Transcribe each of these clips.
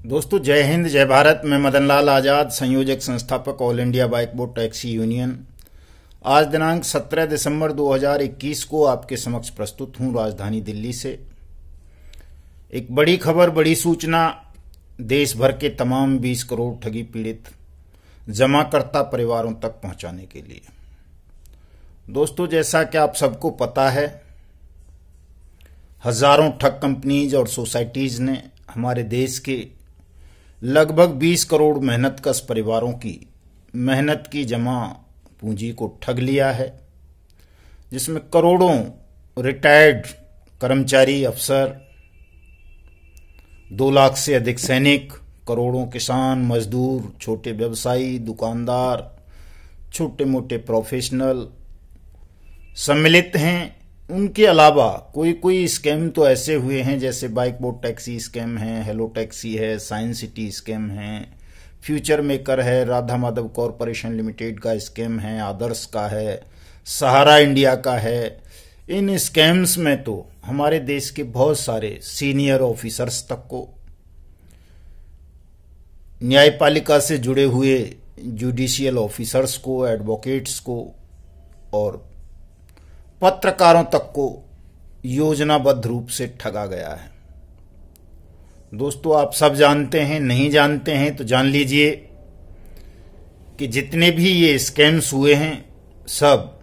दोस्तों, जय हिंद, जय भारत। मैं मदन लाल आज़ाद, संयोजक संस्थापक all India bike board taxi union. आज दिनांक 17 दिसंबर 2021 को आपके समक्ष प्रस्तुत हूं राजधानी दिल्ली से। एक बड़ी खबर, बड़ी सूचना देश भर के तमाम 20 करोड़ ठगी पीड़ित जमाकर्ता परिवारों तक पहुंचाने के लिए। दोस्तों, जैसा कि आप सबको पता है, हजारों ठग कंपनीज और सोसाइटीज ने हमारे देश के लगभग 20 करोड़ मेहनतकश परिवारों की मेहनत की जमा पूंजी को ठग लिया है, जिसमें करोड़ों रिटायर्ड कर्मचारी, अफसर, 2 लाख से अधिक सैनिक, करोड़ों किसान, मजदूर, छोटे व्यवसायी, दुकानदार, छोटे मोटे प्रोफेशनल सम्मिलित हैं। उनके अलावा कोई स्कैम तो ऐसे हुए हैं, जैसे बाइक बोर्ड टैक्सी स्कैम है, हेलो टैक्सी है, साइंस सिटी स्कैम है, फ्यूचर मेकर है, राधा माधव कॉरपोरेशन लिमिटेड का स्कैम है, आदर्श का है, सहारा इंडिया का है। इन स्कैम्स में तो हमारे देश के बहुत सारे सीनियर ऑफिसर्स तक को, न्यायपालिका से जुड़े हुए जुडिशियल ऑफिसर्स को, एडवोकेट्स को और पत्रकारों तक को योजनाबद्ध रूप से ठगा गया है। दोस्तों, आप सब जानते हैं, नहीं जानते हैं तो जान लीजिए कि जितने भी ये स्कैम्स हुए हैं, सब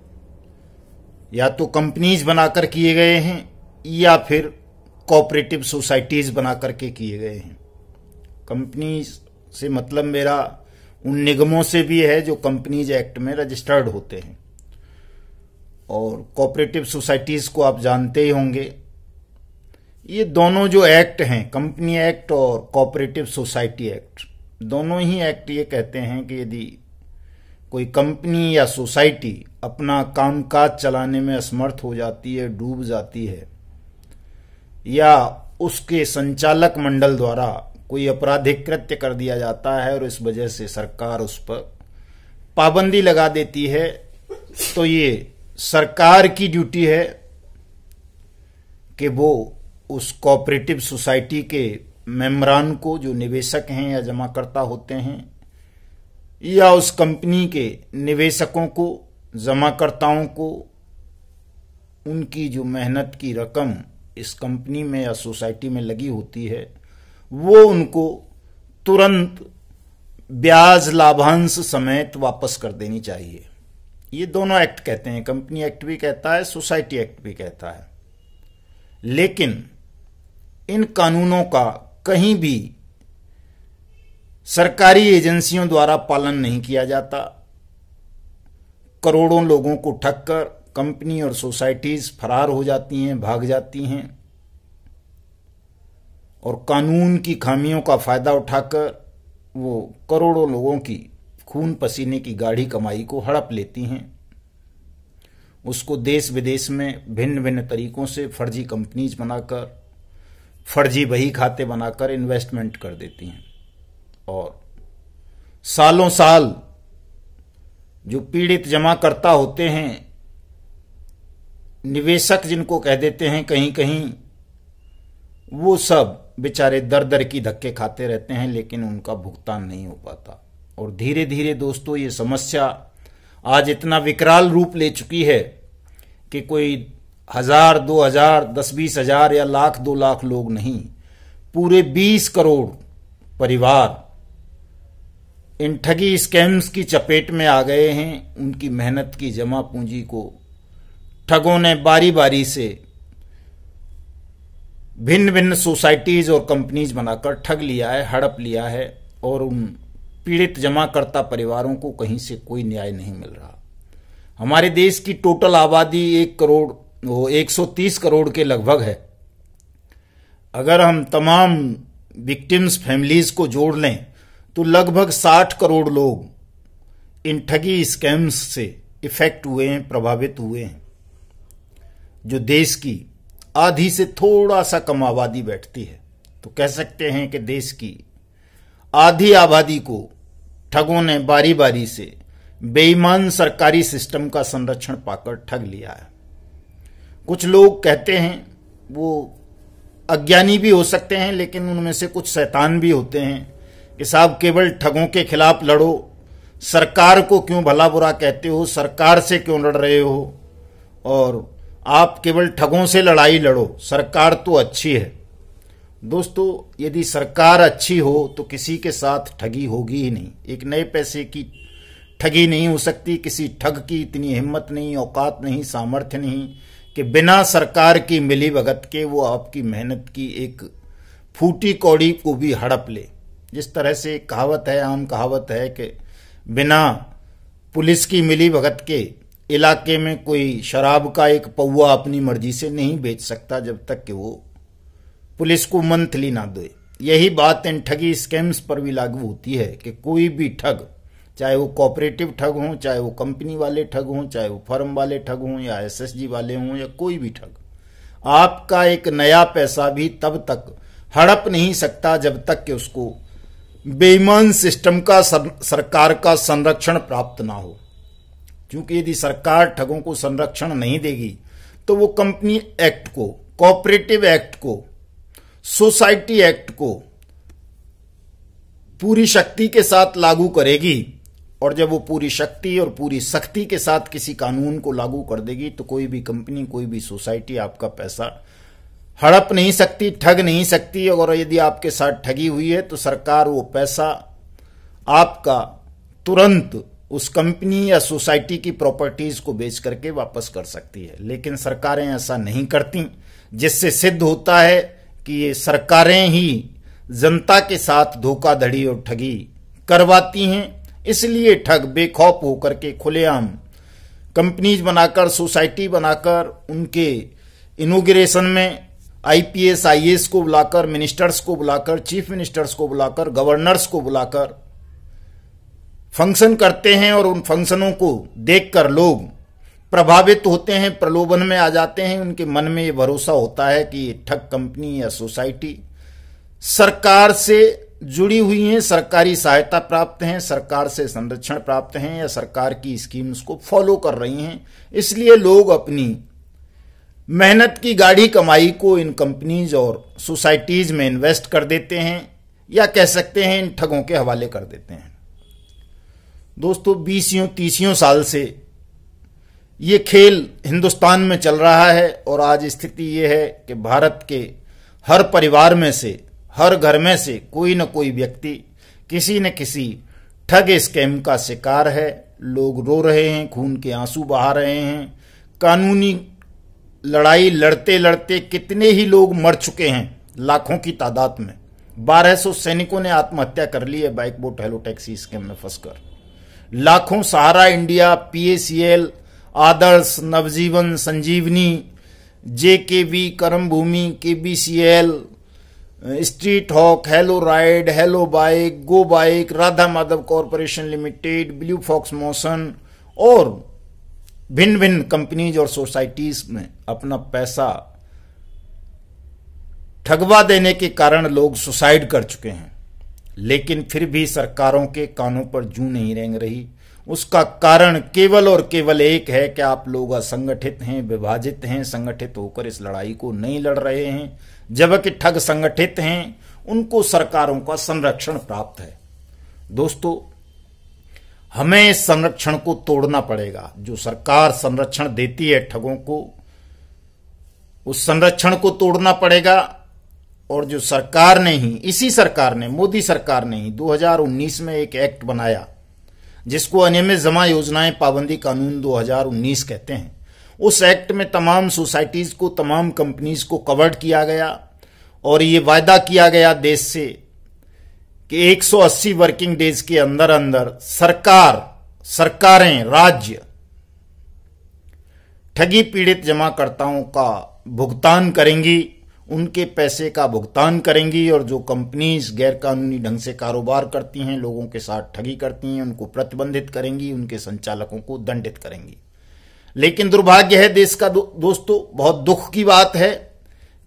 या तो कंपनीज बनाकर किए गए हैं या फिर कोऑपरेटिव सोसाइटीज बनाकर के किए गए हैं। कंपनीज से मतलब मेरा उन निगमों से भी है जो कंपनीज एक्ट में रजिस्टर्ड होते हैं, और कोऑपरेटिव सोसाइटीज को आप जानते ही होंगे। ये दोनों जो एक्ट हैं, कंपनी एक्ट और कोऑपरेटिव सोसाइटी एक्ट, दोनों ही एक्ट ये कहते हैं कि यदि कोई कंपनी या सोसाइटी अपना कामकाज चलाने में असमर्थ हो जाती है, डूब जाती है, या उसके संचालक मंडल द्वारा कोई आपराधिक कृत्य कर दिया जाता है और इस वजह से सरकार उस पर पाबंदी लगा देती है, तो ये सरकार की ड्यूटी है कि वो उस कोऑपरेटिव सोसाइटी के मेंबरान को, जो निवेशक हैं या जमाकर्ता होते हैं, या उस कंपनी के निवेशकों को, जमाकर्ताओं को, उनकी जो मेहनत की रकम इस कंपनी में या सोसाइटी में लगी होती है, वो उनको तुरंत ब्याज लाभांश समेत वापस कर देनी चाहिए। ये दोनों एक्ट कहते हैं, कंपनी एक्ट भी कहता है, सोसाइटी एक्ट भी कहता है। लेकिन इन कानूनों का कहीं भी सरकारी एजेंसियों द्वारा पालन नहीं किया जाता। करोड़ों लोगों को ठगकर कंपनी और सोसाइटीज फरार हो जाती हैं, भाग जाती हैं, और कानून की खामियों का फायदा उठाकर वो करोड़ों लोगों की खून पसीने की गाढ़ी कमाई को हड़प लेती हैं। उसको देश विदेश में भिन्न भिन्न तरीकों से फर्जी कंपनीज बनाकर, फर्जी बही खाते बनाकर इन्वेस्टमेंट कर देती हैं, और सालों साल जो पीड़ित जमाकर्ता होते हैं, निवेशक जिनको कह देते हैं कहीं कहीं, वो सब बेचारे दर दर की धक्के खाते रहते हैं, लेकिन उनका भुगतान नहीं हो पाता। और धीरे धीरे दोस्तों, ये समस्या आज इतना विकराल रूप ले चुकी है कि कोई 1000, 2000, 10-20 हजार या लाख 2 लाख लोग नहीं, पूरे 20 करोड़ परिवार इन ठगी स्कैम्स की चपेट में आ गए हैं। उनकी मेहनत की जमा पूंजी को ठगों ने बारी बारी से भिन्न भिन्न सोसाइटीज और कंपनीज बनाकर ठग लिया है, हड़प लिया है, और उन पीड़ित जमाकर्ता परिवारों को कहीं से कोई न्याय नहीं मिल रहा। हमारे देश की टोटल आबादी 130 करोड़ के लगभग है। अगर हम तमाम विक्टिम्स फैमिलीज को जोड़ लें तो लगभग 60 करोड़ लोग इन ठगी स्कैम्स से इफेक्ट हुए हैं, प्रभावित हुए हैं, जो देश की आधी से थोड़ा सा कम आबादी बैठती है। तो कह सकते हैं कि देश की आधी आबादी को ठगों ने बारी बारी से बेईमान सरकारी सिस्टम का संरक्षण पाकर ठग लिया है। कुछ लोग कहते हैं, वो अज्ञानी भी हो सकते हैं, लेकिन उनमें से कुछ शैतान भी होते हैं कि साहब केवल ठगों के खिलाफ लड़ो, सरकार को क्यों भला बुरा कहते हो, सरकार से क्यों लड़ रहे हो, और आप केवल ठगों से लड़ाई लड़ो, सरकार तो अच्छी है। दोस्तों, यदि सरकार अच्छी हो तो किसी के साथ ठगी होगी ही नहीं। एक नए पैसे की ठगी नहीं हो सकती। किसी ठग की इतनी हिम्मत नहीं, औकात नहीं, सामर्थ्य नहीं कि बिना सरकार की मिलीभगत के वो आपकी मेहनत की एक फूटी कौड़ी को भी हड़प ले। जिस तरह से एक कहावत है, आम कहावत है कि बिना पुलिस की मिलीभगत के इलाके में कोई शराब का एक पौवा अपनी मर्जी से नहीं बेच सकता जब तक कि वो पुलिस को मंथली ना दे। यही बात इन ठगी स्कैम्स पर भी लागू होती है कि कोई भी ठग, चाहे वो कोऑपरेटिव ठग हों, चाहे वो कंपनी वाले ठग हों, चाहे वो फर्म वाले ठग हों, या एसएसजी वाले हों, या कोई भी ठग, आपका एक नया पैसा भी तब तक हड़प नहीं सकता जब तक कि उसको बेईमान सिस्टम का सरकार का संरक्षण प्राप्त ना हो। क्योंकि यदि सरकार ठगों को संरक्षण नहीं देगी तो वो कंपनी एक्ट को, कोऑपरेटिव एक्ट को, सोसाइटी एक्ट को पूरी शक्ति के साथ लागू करेगी, और जब वो पूरी शक्ति और पूरी सख्ती के साथ किसी कानून को लागू कर देगी तो कोई भी कंपनी, कोई भी सोसाइटी आपका पैसा हड़प नहीं सकती, ठग नहीं सकती। और यदि आपके साथ ठगी हुई है तो सरकार वो पैसा आपका तुरंत उस कंपनी या सोसाइटी की प्रॉपर्टीज को बेच करके वापस कर सकती है। लेकिन सरकारें ऐसा नहीं करती, जिससे सिद्ध होता है कि ये सरकारें ही जनता के साथ धोखाधड़ी और ठगी करवाती हैं। इसलिए ठग बेखौफ होकर के खुलेआम कंपनीज बनाकर, सोसाइटी बनाकर, उनके इनॉग्रेशन में आईपीएस आईएएस को बुलाकर, मिनिस्टर्स को बुलाकर, चीफ मिनिस्टर्स को बुलाकर, गवर्नर्स को बुलाकर फंक्शन करते हैं, और उन फंक्शनों को देखकर लोग प्रभावित होते हैं, प्रलोभन में आ जाते हैं। उनके मन में ये भरोसा होता है कि ये ठग कंपनी या सोसाइटी सरकार से जुड़ी हुई हैं, सरकारी सहायता प्राप्त हैं, सरकार से संरक्षण प्राप्त हैं, या सरकार की स्कीम्स को फॉलो कर रही हैं। इसलिए लोग अपनी मेहनत की गाढ़ी कमाई को इन कंपनीज और सोसाइटीज में इन्वेस्ट कर देते हैं, या कह सकते हैं इन ठगों के हवाले कर देते हैं। दोस्तों, 20-30 साल से ये खेल हिंदुस्तान में चल रहा है, और आज स्थिति ये है कि भारत के हर परिवार में से, हर घर में से कोई न कोई व्यक्ति किसी न किसी ठग स्कैम का शिकार है। लोग रो रहे हैं, खून के आंसू बहा रहे हैं। कानूनी लड़ाई लड़ते लड़ते कितने ही लोग मर चुके हैं, लाखों की तादाद में। 1200 सैनिकों ने आत्महत्या कर ली है bike boat hello taxi scam में फंसकर। लाखों सहारा इंडिया, पीएसीएल, आदर्श, नवजीवन, Sanjeevani, JKV, Karma Bhoomi, KBCL, street hawk, hello ride, hello bike, go bike, Radha Madhav corporation limited, blue fox motion और भिन्न भिन्न कंपनीज और सोसाइटीज में अपना पैसा ठगवा देने के कारण लोग सुसाइड कर चुके हैं। लेकिन फिर भी सरकारों के कानों पर जूं नहीं रेंग रही। उसका कारण केवल और केवल एक है कि आप लोग असंगठित हैं, विभाजित हैं, संगठित होकर इस लड़ाई को नहीं लड़ रहे हैं। जबकि ठग संगठित हैं, उनको सरकारों का संरक्षण प्राप्त है। दोस्तों, हमें इस संरक्षण को तोड़ना पड़ेगा। जो सरकार संरक्षण देती है ठगों को, उस संरक्षण को तोड़ना पड़ेगा। और जो सरकार ने ही, इसी सरकार ने, मोदी सरकार ने ही 2019 में एक एक्ट बनाया जिसको अनियमित जमा योजनाएं पाबंदी कानून 2019 कहते हैं। उस एक्ट में तमाम सोसाइटीज को, तमाम कंपनीज को कवर्ड किया गया, और ये वायदा किया गया देश से कि 180 वर्किंग डेज के अंदर अंदर सरकारें, राज्य ठगी पीड़ित जमाकर्ताओं का भुगतान करेंगी, उनके पैसे का भुगतान करेंगी। और जो कंपनीज गैरकानूनी ढंग से कारोबार करती हैं, लोगों के साथ ठगी करती हैं, उनको प्रतिबंधित करेंगी, उनके संचालकों को दंडित करेंगी। लेकिन दुर्भाग्य है देश का दोस्तों, बहुत दुख की बात है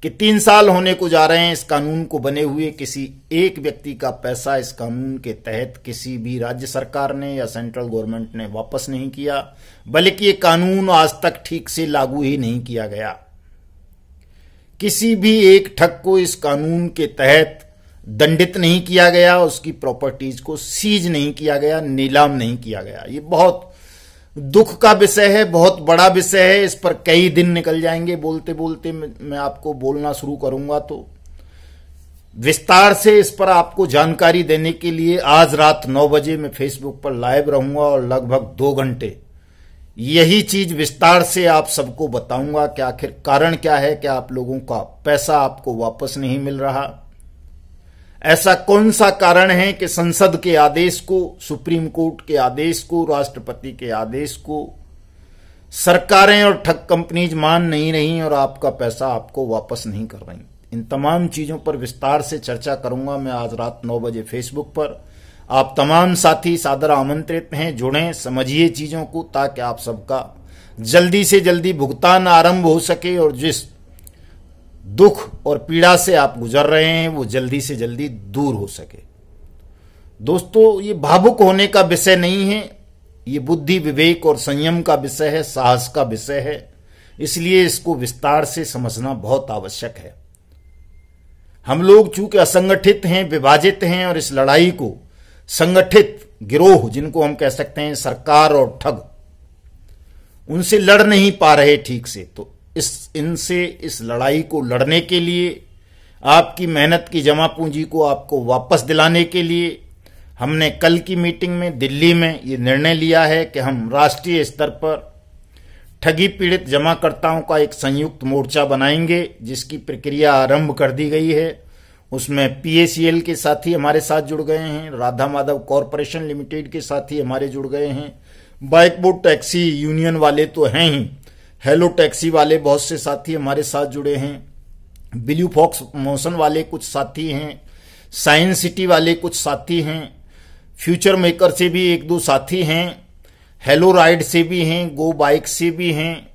कि 3 साल होने को जा रहे हैं इस कानून को बने हुए। किसी एक व्यक्ति का पैसा इस कानून के तहत किसी भी राज्य सरकार ने या सेंट्रल गवर्नमेंट ने वापस नहीं किया, बल्कि ये कानून आज तक ठीक से लागू ही नहीं किया गया। किसी भी एक ठग को इस कानून के तहत दंडित नहीं किया गया, उसकी प्रॉपर्टीज को सीज नहीं किया गया, नीलाम नहीं किया गया। ये बहुत दुख का विषय है, बहुत बड़ा विषय है। इस पर कई दिन निकल जाएंगे बोलते बोलते। मैं आपको बोलना शुरू करूंगा तो विस्तार से इस पर आपको जानकारी देने के लिए आज रात 9 बजे मैं फेसबुक पर लाइव रहूंगा और लगभग 2 घंटे यही चीज विस्तार से आप सबको बताऊंगा कि आखिर कारण क्या है कि आप लोगों का पैसा आपको वापस नहीं मिल रहा। ऐसा कौन सा कारण है कि संसद के आदेश को, सुप्रीम कोर्ट के आदेश को, राष्ट्रपति के आदेश को सरकारें और ठग कंपनीज मान नहीं रही और आपका पैसा आपको वापस नहीं कर रही। इन तमाम चीजों पर विस्तार से चर्चा करूंगा मैं आज रात 9 बजे फेसबुक पर। आप तमाम साथी सादर आमंत्रित हैं, जुड़ें, समझिए चीजों को, ताकि आप सबका जल्दी से जल्दी भुगतान आरंभ हो सके और जिस दुख और पीड़ा से आप गुजर रहे हैं वो जल्दी से जल्दी दूर हो सके। दोस्तों, ये भावुक होने का विषय नहीं है, ये बुद्धि, विवेक और संयम का विषय है, साहस का विषय है। इसलिए इसको विस्तार से समझना बहुत आवश्यक है। हम लोग चूंकि असंगठित हैं, विभाजित हैं और इस लड़ाई को संगठित गिरोह, जिनको हम कह सकते हैं सरकार और ठग, उनसे लड़ नहीं पा रहे ठीक से, तो इस लड़ाई को लड़ने के लिए, आपकी मेहनत की जमा पूंजी को आपको वापस दिलाने के लिए हमने कल की मीटिंग में दिल्ली में ये निर्णय लिया है कि हम राष्ट्रीय स्तर पर ठगी पीड़ित जमाकर्ताओं का एक संयुक्त मोर्चा बनाएंगे, जिसकी प्रक्रिया आरंभ कर दी गई है। उसमें पीएसीएल के साथी हमारे साथ जुड़ गए हैं, राधा माधव कॉरपोरेशन लिमिटेड के साथी हमारे जुड़ गए हैं, बाइकबोट टैक्सी यूनियन वाले तो हैं ही, हेलो टैक्सी वाले बहुत से साथी हमारे साथ जुड़े हैं, ब्लू फॉक्स मोशन वाले कुछ साथी हैं, साइंस सिटी वाले कुछ साथी हैं, फ्यूचर मेकर से भी 1-2 साथी हैं, हेलो राइड से भी हैं, गो बाइक से भी हैं,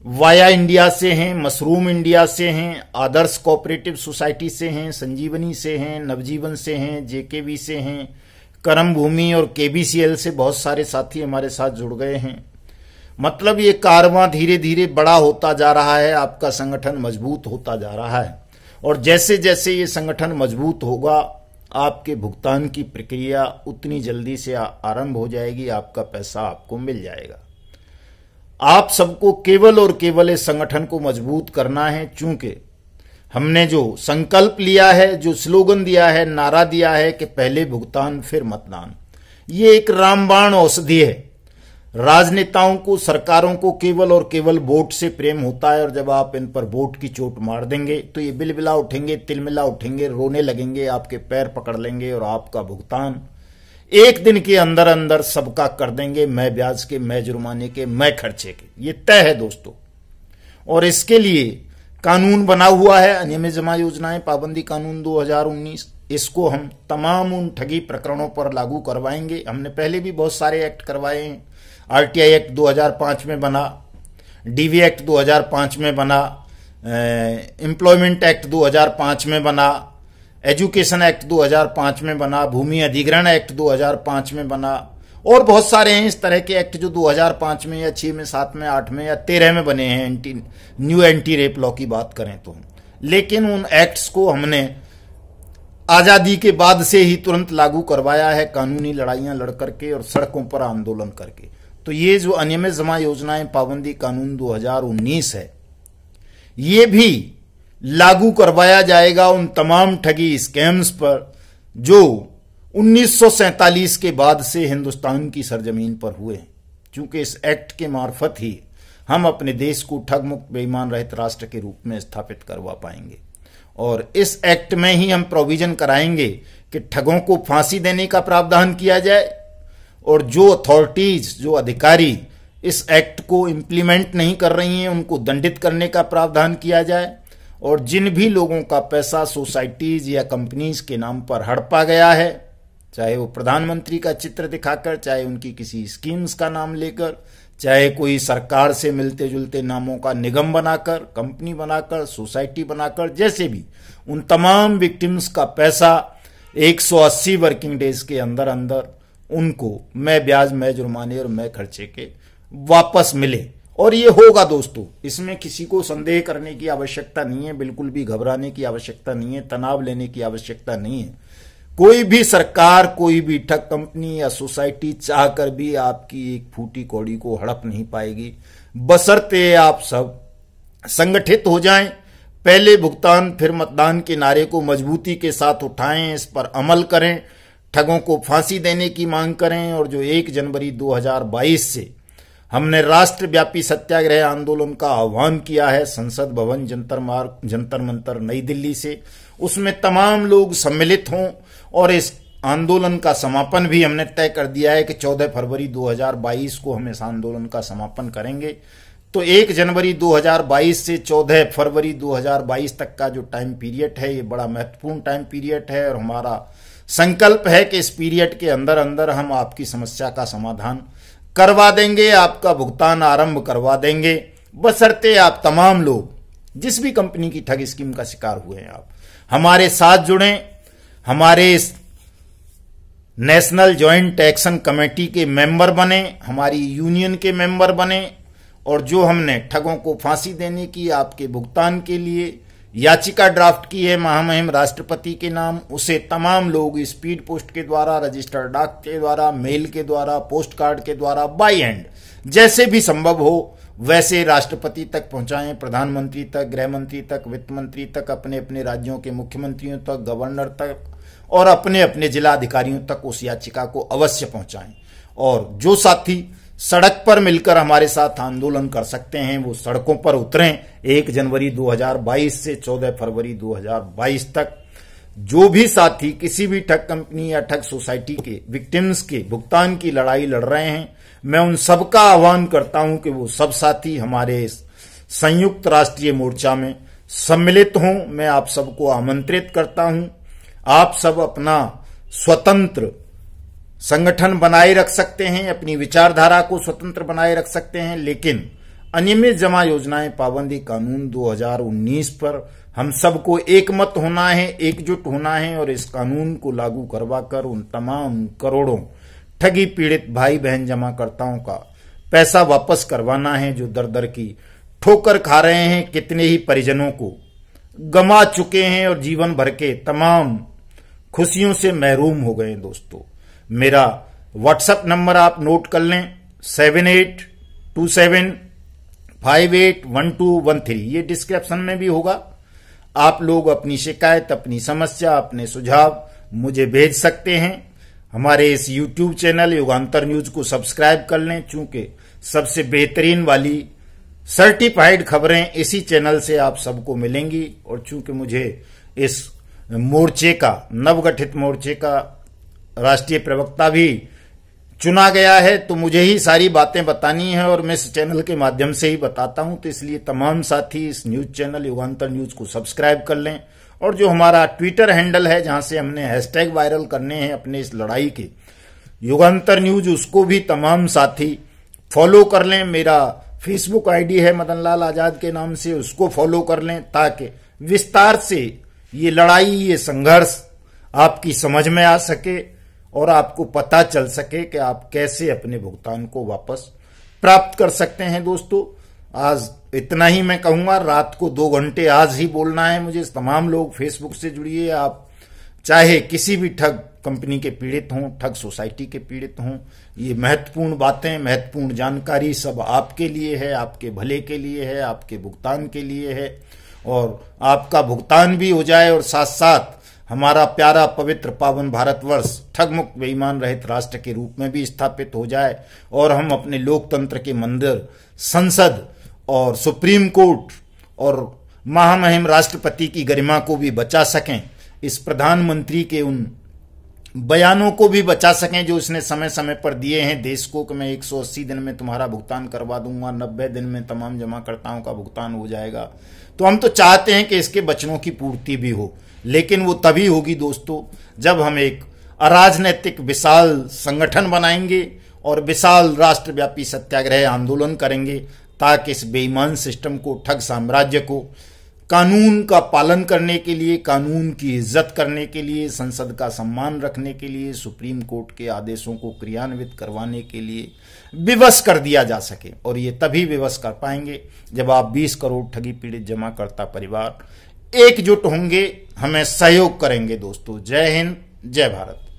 वाया इंडिया से हैं, मशरूम इंडिया से हैं, आदर्श कोऑपरेटिव सोसाइटी से हैं, संजीवनी से हैं, नवजीवन से हैं, जेकेवी से हैं, करम भूमि और केबीसीएल से बहुत सारे साथी हमारे साथ जुड़ गए हैं। मतलब ये कारवां धीरे धीरे बड़ा होता जा रहा है, आपका संगठन मजबूत होता जा रहा है और जैसे जैसे ये संगठन मजबूत होगा आपके भुगतान की प्रक्रिया उतनी जल्दी से आरंभ हो जाएगी, आपका पैसा आपको मिल जाएगा। आप सबको केवल और केवल इस संगठन को मजबूत करना है, चूंकि हमने जो संकल्प लिया है, जो स्लोगन दिया है, नारा दिया है कि पहले भुगतान फिर मतदान, ये एक रामबाण औषधि है। राजनेताओं को, सरकारों को केवल और केवल वोट से प्रेम होता है और जब आप इन पर वोट की चोट मार देंगे तो ये बिलबिला उठेंगे, तिलमिला उठेंगे, रोने लगेंगे, आपके पैर पकड़ लेंगे और आपका भुगतान एक दिन के अंदर अंदर सबका कर देंगे, मैं ब्याज के, मैं जुर्माने के, मैं खर्चे के। ये तय है दोस्तों। और इसके लिए कानून बना हुआ है, अनियमित जमा योजनाएं पाबंदी कानून 2019। इसको हम तमाम उन ठगी प्रकरणों पर लागू करवाएंगे। हमने पहले भी बहुत सारे एक्ट करवाए हैं। आरटीआई एक्ट 2005 में बना, डीवी एक्ट 2005 में बना, एम्प्लॉयमेंट एक्ट 2005 में बना, एजुकेशन एक्ट 2005 में बना, भूमि अधिग्रहण एक्ट 2005 में बना और बहुत सारे हैं इस तरह के एक्ट जो 2005 में या 6 में, 7 में, 8 में या 13 में बने हैं, न्यू एंटी रेप लॉ की बात करें तो। लेकिन उन एक्ट्स को हमने आजादी के बाद से ही तुरंत लागू करवाया है, कानूनी लड़ाइयां लड़ करके और सड़कों पर आंदोलन करके। तो ये जो अनियमित जमा योजनाएं पाबंदी कानून 2019 है, ये भी लागू करवाया जाएगा उन तमाम ठगी स्कैम्स पर जो 1947 के बाद से हिंदुस्तान की सरजमीन पर हुए। चूंकि इस एक्ट के मार्फत ही हम अपने देश को ठग मुक्त, बेईमान रहित राष्ट्र के रूप में स्थापित करवा पाएंगे। और इस एक्ट में ही हम प्रोविजन कराएंगे कि ठगों को फांसी देने का प्रावधान किया जाए और जो अथॉरिटीज, जो अधिकारी इस एक्ट को इंप्लीमेंट नहीं कर रही हैं उनको दंडित करने का प्रावधान किया जाए और जिन भी लोगों का पैसा सोसाइटीज या कंपनीज के नाम पर हड़पा गया है, चाहे वो प्रधानमंत्री का चित्र दिखाकर, चाहे उनकी किसी स्कीम्स का नाम लेकर, चाहे कोई सरकार से मिलते जुलते नामों का निगम बनाकर, कंपनी बनाकर, सोसाइटी बनाकर, जैसे भी उन तमाम विक्टिम्स का पैसा 180 वर्किंग डेज के अंदर अंदर उनको मैं ब्याज, मैं जुर्माने और मैं खर्चे के वापस मिले और ये होगा दोस्तों, इसमें किसी को संदेह करने की आवश्यकता नहीं है, बिल्कुल भी घबराने की आवश्यकता नहीं है, तनाव लेने की आवश्यकता नहीं है। कोई भी सरकार, कोई भी ठग कंपनी या सोसाइटी चाहकर भी आपकी एक फूटी कौड़ी को हड़प नहीं पाएगी, बशर्ते आप सब संगठित हो जाएं, पहले भुगतान फिर मतदान के नारे को मजबूती के साथ उठाएं, इस पर अमल करें, ठगों को फांसी देने की मांग करें। और जो 1 जनवरी 2022 से हमने राष्ट्रव्यापी सत्याग्रह आंदोलन का आह्वान किया है संसद भवन जंतर मंतर नई दिल्ली से, उसमें तमाम लोग सम्मिलित हों। और इस आंदोलन का समापन भी हमने तय कर दिया है कि 14 फरवरी 2022 को हम इस आंदोलन का समापन करेंगे। तो 1 जनवरी 2022 से 14 फरवरी 2022 तक का जो टाइम पीरियड है, ये बड़ा महत्वपूर्ण टाइम पीरियड है। और हमारा संकल्प है कि इस पीरियड के अंदर अंदर हम आपकी समस्या का समाधान करवा देंगे, आपका भुगतान आरंभ करवा देंगे, बशर्ते आप तमाम लोग जिस भी कंपनी की ठग स्कीम का शिकार हुए हैं, आप हमारे साथ जुड़ें, हमारे इस नेशनल जॉइंट एक्शन कमेटी के मेंबर बने, हमारी यूनियन के मेंबर बने। और जो हमने ठगों को फांसी देने की, आपके भुगतान के लिए याचिका ड्राफ्ट की है महामहिम राष्ट्रपति के नाम, उसे तमाम लोग स्पीड पोस्ट के द्वारा, रजिस्टर्ड डाक के द्वारा, मेल के द्वारा, पोस्ट कार्ड के द्वारा, बाय हैंड, जैसे भी संभव हो वैसे राष्ट्रपति तक पहुंचाएं, प्रधानमंत्री तक, गृह मंत्री तक, वित्त मंत्री तक, अपने अपने राज्यों के मुख्यमंत्रियों तक, गवर्नर तक और अपने अपने जिला अधिकारियों तक उस याचिका को अवश्य पहुंचाएं। और जो साथी सड़क पर मिलकर हमारे साथ आंदोलन कर सकते हैं वो सड़कों पर उतरें 1 जनवरी 2022 से 14 फरवरी 2022 तक। जो भी साथी किसी भी ठग कंपनी या ठग सोसाइटी के विक्टिम्स के भुगतान की लड़ाई लड़ रहे हैं, मैं उन सबका आह्वान करता हूं कि वो सब साथी हमारे संयुक्त राष्ट्रीय मोर्चा में सम्मिलित हों। मैं आप सबको आमंत्रित करता हूं। आप सब अपना स्वतंत्र संगठन बनाए रख सकते हैं, अपनी विचारधारा को स्वतंत्र बनाए रख सकते हैं, लेकिन अनियमित जमा योजनाएं पाबंदी कानून 2019 पर हम सबको एकमत होना है, एकजुट होना है और इस कानून को लागू करवाकर उन तमाम करोड़ों ठगी पीड़ित भाई बहन जमाकर्ताओं का पैसा वापस करवाना है जो दर दर की ठोकर खा रहे हैं, कितने ही परिजनों को गमा चुके हैं और जीवन भर के तमाम खुशियों से महरूम हो गए। दोस्तों, मेरा व्हाट्सएप नंबर आप नोट कर लें 7827581213, ये डिस्क्रिप्शन में भी होगा। आप लोग अपनी शिकायत, अपनी समस्या, अपने सुझाव मुझे भेज सकते हैं। हमारे इस YouTube चैनल युगांतर न्यूज को सब्सक्राइब कर लें, चूंकि सबसे बेहतरीन वाली सर्टिफाइड खबरें इसी चैनल से आप सबको मिलेंगी। और चूंकि मुझे इस मोर्चे का, नवगठित मोर्चे का राष्ट्रीय प्रवक्ता भी चुना गया है, तो मुझे ही सारी बातें बतानी है और मैं इस चैनल के माध्यम से ही बताता हूं। तो इसलिए तमाम साथी इस न्यूज चैनल युगांतर न्यूज को सब्सक्राइब कर लें। और जो हमारा ट्विटर हैंडल है जहां से हमने हैशटैग वायरल करने हैं अपने इस लड़ाई के, युगांतर न्यूज, उसको भी तमाम साथी फॉलो कर लें। मेरा फेसबुक आईडी है मदनलाल आजाद के नाम से, उसको फॉलो कर लें ताकि विस्तार से ये लड़ाई, ये संघर्ष आपकी समझ में आ सके और आपको पता चल सके कि आप कैसे अपने भुगतान को वापस प्राप्त कर सकते हैं। दोस्तों, आज इतना ही मैं कहूंगा। रात को 2 घंटे आज ही बोलना है मुझे। तमाम लोग फेसबुक से जुड़िए, आप चाहे किसी भी ठग कंपनी के पीड़ित हों, ठग सोसाइटी के पीड़ित हों। ये महत्वपूर्ण बातें, महत्वपूर्ण जानकारी सब आपके लिए है, आपके भले के लिए है, आपके भुगतान के लिए है। और आपका भुगतान भी हो जाए और साथ साथ हमारा प्यारा पवित्र पावन भारतवर्ष ठग मुक्त बेईमान रहित राष्ट्र के रूप में भी स्थापित हो जाए और हम अपने लोकतंत्र के मंदिर, संसद और सुप्रीम कोर्ट और महामहिम राष्ट्रपति की गरिमा को भी बचा सकें। इस प्रधानमंत्री के उन बयानों को भी बचा सकें जो उसने समय समय पर दिए हैं देश को कि मैं 180 दिन में तुम्हारा भुगतान करवा दूंगा, 90 दिन में तमाम जमाकर्ताओं का भुगतान हो जाएगा। तो हम तो चाहते हैं कि इसके वचनों की पूर्ति भी हो, लेकिन वो तभी होगी दोस्तों जब हम एक अराजनैतिक विशाल संगठन बनाएंगे और विशाल राष्ट्रव्यापी सत्याग्रह आंदोलन करेंगे ताकि इस बेईमान सिस्टम को, ठग साम्राज्य को कानून का पालन करने के लिए, कानून की इज्जत करने के लिए, संसद का सम्मान रखने के लिए, सुप्रीम कोर्ट के आदेशों को क्रियान्वित करवाने के लिए विवश कर दिया जा सके। और ये तभी विवश कर पाएंगे जब आप 20 करोड़ ठगी पीड़ित जमाकर्ता परिवार एकजुट होंगे, हमें सहयोग करेंगे। दोस्तों, जय हिंद, जय भारत।